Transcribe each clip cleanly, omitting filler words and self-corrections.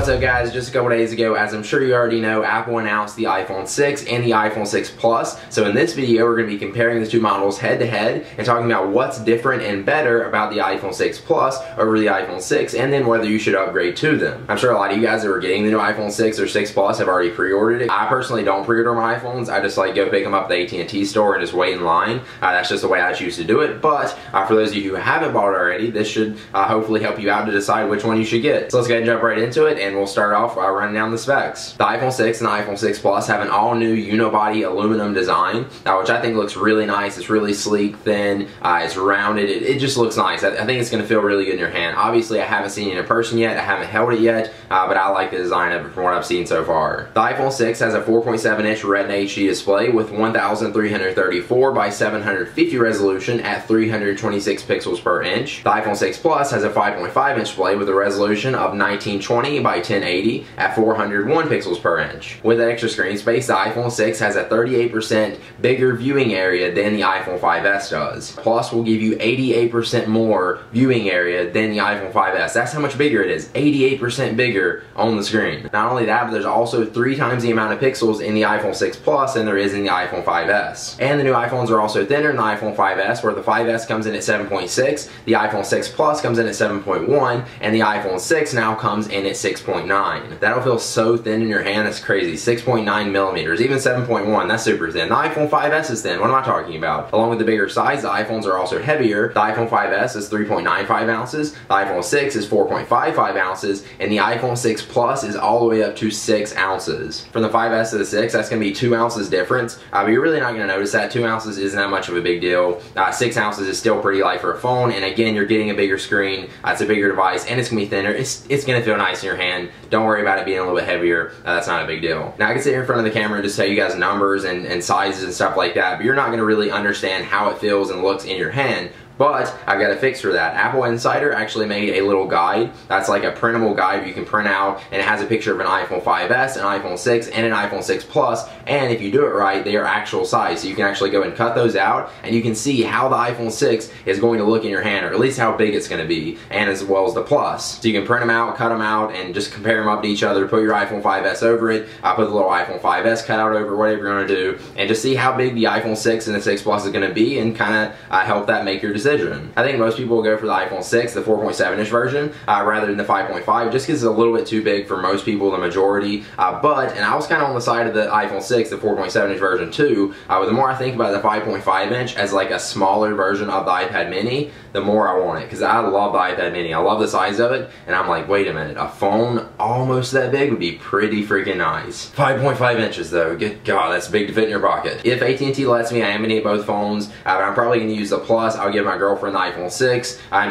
What's up guys, just a couple days ago, as I'm sure you already know, Apple announced the iPhone 6 and the iPhone 6 Plus. So in this video, we're going to be comparing the two models head to head and talking about what's different and better about the iPhone 6 Plus over the iPhone 6 and then whether you should upgrade to them. I'm sure a lot of you guys that are getting the new iPhone 6 or 6 Plus have already pre-ordered it. I personally don't pre-order my iPhones. I just like go pick them up at the AT&T store and just wait in line. That's just the way I choose to do it. But for those of you who haven't bought it already, this should hopefully help you out to decide which one you should get. So let's go ahead and jump right into it. And we'll start off by running down the specs. The iPhone 6 and the iPhone 6 Plus have an all-new unibody aluminum design, which I think looks really nice. It's really sleek, thin, it's rounded. It just looks nice. I think it's going to feel really good in your hand. Obviously, I haven't seen it in person yet. I haven't held it yet, but I like the design of it from what I've seen so far. The iPhone 6 has a 4.7-inch Retina HD display with 1334 by 750 resolution at 326 pixels per inch. The iPhone 6 Plus has a 5.5-inch display with a resolution of 1920 by 1080 at 401 pixels per inch. With that extra screen space, the iPhone 6 has a 38% bigger viewing area than the iPhone 5S does. Plus will give you 88% more viewing area than the iPhone 5S. That's how much bigger it is. 88% bigger on the screen. Not only that, but there's also 3 times the amount of pixels in the iPhone 6 Plus than there is in the iPhone 5S. And the new iPhones are also thinner than the iPhone 5S, where the 5S comes in at 7.6, the iPhone 6 Plus comes in at 7.1, and the iPhone 6 now comes in at 6.9. That'll feel so thin in your hand, that's crazy. 6.9 millimeters, even 7.1, that's super thin. The iPhone 5S is thin, what am I talking about? Along with the bigger size, the iPhones are also heavier. The iPhone 5S is 3.95 ounces, the iPhone 6 is 4.55 ounces, and the iPhone 6 Plus is all the way up to 6 ounces. From the 5S to the 6, that's going to be 2 ounces difference, but you're really not going to notice that. 2 ounces isn't that much of a big deal. 6 ounces is still pretty light for a phone, and again, you're getting a bigger screen, it's a bigger device, and it's going to be thinner. It's going to feel nice in your hand. Don't worry about it being a little bit heavier. That's not a big deal. Now I can sit here in front of the camera and just tell you guys numbers and sizes and stuff like that, but you're not going to really understand how it feels and looks in your hand. But I've got a fix for that. Apple Insider actually made a little guide. That's like a printable guide you can print out, and it has a picture of an iPhone 5S, an iPhone 6, and an iPhone 6 Plus, and if you do it right, they are actual size. So you can actually go and cut those out, and you can see how the iPhone 6 is going to look in your hand, or at least how big it's going to be, and as well as the Plus. So you can print them out, cut them out, and just compare them up to each other, put your iPhone 5S over it, put the little iPhone 5S cut out over, whatever you're going to do, and just see how big the iPhone 6 and the 6 Plus is going to be, and kind of help that make your decision. I think most people will go for the iPhone 6, the 4.7-inch version, rather than the 5.5, just because it's a little bit too big for most people, the majority. And I was kind of on the side of the iPhone 6, the 4.7-inch version too, but the more I think about the 5.5-inch as like a smaller version of the iPad mini, the more I want it, because I love the iPad mini. I love the size of it, and I'm like, wait a minute, a phone almost that big would be pretty freaking nice. 5.5 inches though, good God, that's big to fit in your pocket. If AT&T lets me, I am gonna get both phones, but I'm probably gonna use the Plus. I'll give my girlfriend the iPhone 6, I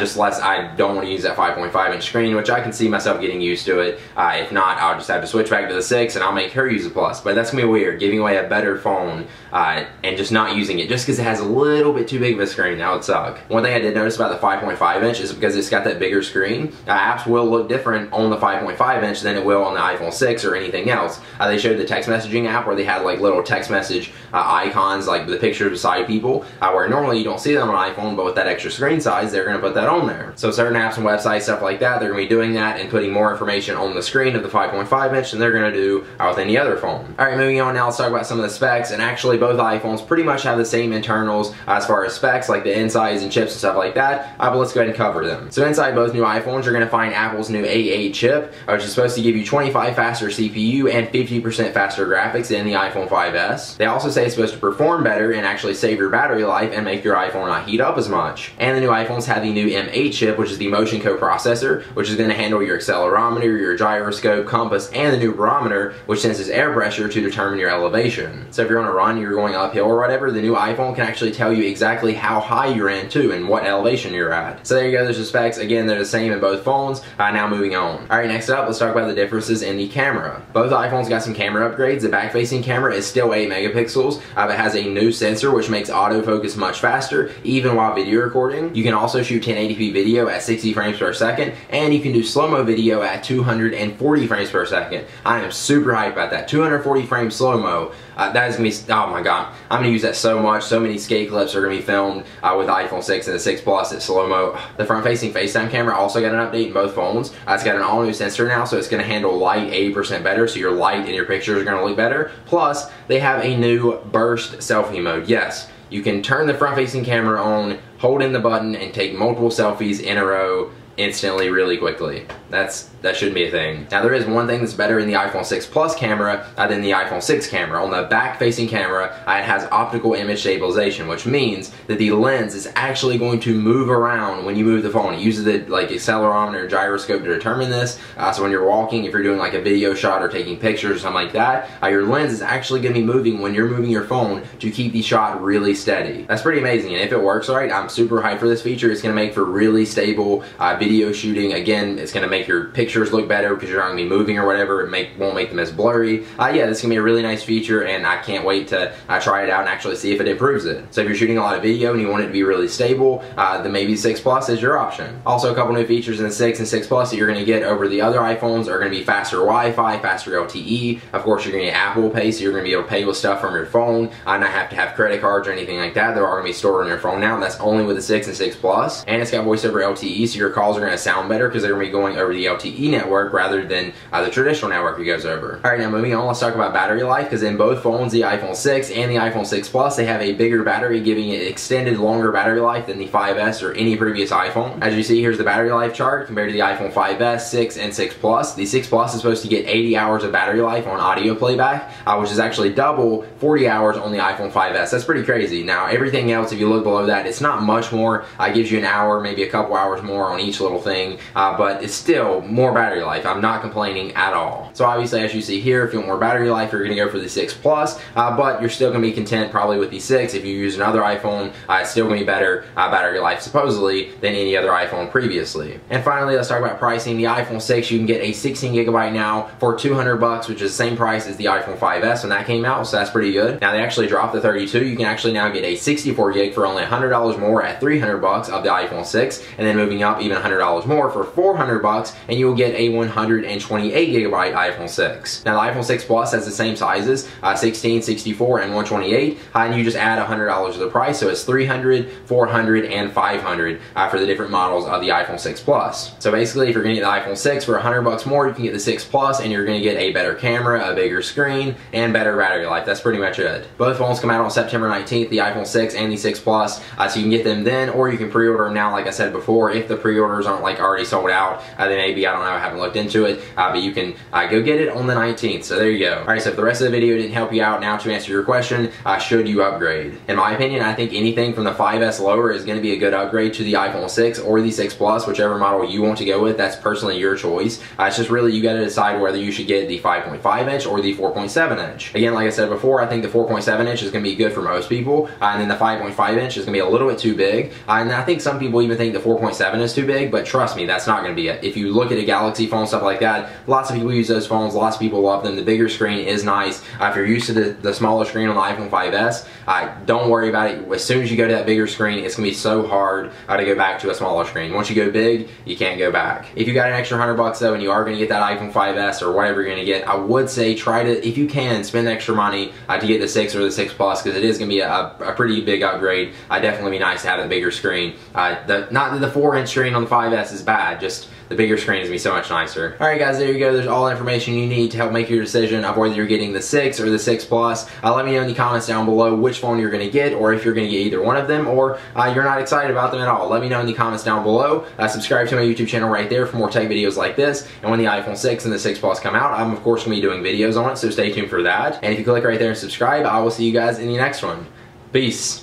don't want to use that 5.5-inch screen, which I can see myself getting used to it. If not, I'll just have to switch back to the 6, and I'll make her use the Plus. But that's gonna be weird, giving away a better phone and just not using it just because it has a little bit too big of a screen. That would suck. One thing I did notice about the 5.5-inch is because it's got that bigger screen, apps will look different on the 5.5-inch than it will on the iPhone 6 or anything else. They showed the text messaging app where they had like little text message icons, like the pictures beside people, where normally you don't see them on an iPhone, but with that extra screen size, they're going to put that on there. So certain apps and websites, stuff like that, they're going to be doing that and putting more information on the screen of the 5.5-inch than they're going to do with any other phone. Alright, moving on now, let's talk about some of the specs, and actually both iPhones pretty much have the same internals as far as specs, like the insides and chips and stuff like that, but let's go ahead and cover them. So inside both new iPhones, you're going to find Apple's new A8 chip, which is supposed to give you 25 faster CPU and 50% faster graphics than the iPhone 5S. They also say it's supposed to perform better and actually save your battery life and make your iPhone not heat up as much. And the new iPhones have the new M8 chip, which is the motion coprocessor, which is going to handle your accelerometer, your gyroscope, compass, and the new barometer, which senses air pressure to determine your elevation. So if you're on a run, you're going uphill or whatever, the new iPhone can actually tell you exactly how high you're in too and what elevation you're at. So there you go, there's the specs. Again, they're the same in both phones. Now moving on. Alright, next up, let's talk about the differences in the camera. Both iPhones got some camera upgrades. The back-facing camera is still 8 megapixels, but has a new sensor which makes autofocus much faster, even while video video recording. You can also shoot 1080p video at 60 frames per second, and you can do slow-mo video at 240 frames per second. I am super hyped about that. 240 frames slow-mo. That is going to be, oh my god, I'm going to use that so much. So many skate clips are going to be filmed with the iPhone 6 and the 6 Plus at slow-mo. The front-facing Facetime camera also got an update in both phones. It's got an all-new sensor now, so it's going to handle light 80% better, so your light and your pictures are going to look better. Plus, they have a new burst selfie mode. Yes, you can turn the front-facing camera on, hold in the button, and take multiple selfies in a row instantly, really quickly. That shouldn't be a thing. Now, there is one thing that's better in the iPhone 6 Plus camera than the iPhone 6 camera. On the back-facing camera, it has optical image stabilization, which means that the lens is actually going to move around when you move the phone. It uses the accelerometer and gyroscope to determine this. So when you're walking, if you're doing like a video shot or taking pictures or something like that, your lens is actually going to be moving when you're moving your phone to keep the shot really steady. That's pretty amazing, and if it works right, I'm super hyped for this feature. It's going to make for really stable video shooting. Again, it's going to make your pictures look better because you're not going to be moving or whatever. It won't make them as blurry. Yeah, this is going to be a really nice feature, and I can't wait to try it out and actually see if it improves it. So if you're shooting a lot of video and you want it to be really stable, then maybe 6 Plus is your option. Also, a couple new features in the 6 and 6 Plus that you're going to get over the other iPhones are going to be faster Wi-Fi, faster LTE. Of course, you're going to get Apple Pay, so you're going to be able to pay with stuff from your phone, not have to have credit cards or anything like that. They're all going to be stored on your phone now. That's only with the 6 and 6 Plus. And it's got voice over LTE, so your calls are going to sound better because they're going to be going over the LTE network rather than the traditional network it goes over. Alright, now moving on, let's talk about battery life, because in both phones, the iPhone 6 and the iPhone 6 Plus, they have a bigger battery, giving it extended longer battery life than the 5S or any previous iPhone. As you see, here's the battery life chart compared to the iPhone 5S, 6, and 6 Plus. The 6 Plus is supposed to get 80 hours of battery life on audio playback, which is actually double 40 hours on the iPhone 5S. That's pretty crazy. Now, everything else, if you look below that, it's not much more. It gives you an hour, maybe a couple hours more on each little thing, but it's still more battery life. I'm not complaining at all. So obviously, as you see here, if you want more battery life, you're going to go for the 6 Plus, but you're still going to be content probably with the 6. If you use another iPhone, it's still going to be better battery life, supposedly, than any other iPhone previously. And finally, let's talk about pricing. The iPhone 6, you can get a 16 gigabyte now for $200, which is the same price as the iPhone 5S when that came out, so that's pretty good. Now, they actually dropped the 32. You can actually now get a 64 gig for only $100 more at $300 of the iPhone 6, and then moving up even $100 more for $400, and you will get a 128 gigabyte iPhone 6. Now, the iPhone 6 Plus has the same sizes, 16, 64, and 128, and you just add $100 to the price, so it's $300, $400, and $500 for the different models of the iPhone 6 Plus. So basically, if you're going to get the iPhone 6 for $100 more, you can get the 6 Plus, and you're going to get a better camera, a bigger screen, and better battery life. That's pretty much it. Both phones come out on September 19th, the iPhone 6 and the 6 Plus, so you can get them then, or you can pre-order them now, like I said before. If the pre-orders aren't already sold out, then maybe, I don't know, I haven't looked into it, but you can go get it on the 19th, so there you go. Alright, so if the rest of the video didn't help you out, now to answer your question, should you upgrade? In my opinion, I think anything from the 5S lower is going to be a good upgrade to the iPhone 6 or the 6 Plus, whichever model you want to go with. That's personally your choice. It's just really, you got to decide whether you should get the 5.5 inch or the 4.7 inch. Again, like I said before, I think the 4.7 inch is going to be good for most people, and then the 5.5 inch is going to be a little bit too big, and I think some people even think the 4.7 is too big, but trust me, that's not going to be it. If you look at a Galaxy phone, stuff like that, lots of people use those phones, lots of people love them. The bigger screen is nice. If you're used to the smaller screen on the iPhone 5S, don't worry about it. As soon as you go to that bigger screen, it's going to be so hard to go back to a smaller screen. Once you go big, you can't go back. If you got an extra $100 though, and you are going to get that iPhone 5S or whatever you're going to get, I would say try to, if you can, spend extra money to get the 6 or the 6 Plus, because it is going to be a pretty big upgrade. Definitely be nice to have a bigger screen. Not that the 4-inch screen on the 5S is bad, just the bigger screen is going to be so much nicer. Alright guys, there you go. There's all the information you need to help make your decision of whether you're getting the 6 or the 6 Plus. Let me know in the comments down below which phone you're going to get, or if you're going to get either one of them, or you're not excited about them at all. Let me know in the comments down below. Subscribe to my YouTube channel right there for more tech videos like this, and when the iPhone 6 and the 6 Plus come out, I'm of course going to be doing videos on it, so stay tuned for that. And if you click right there and subscribe, I will see you guys in the next one. Peace.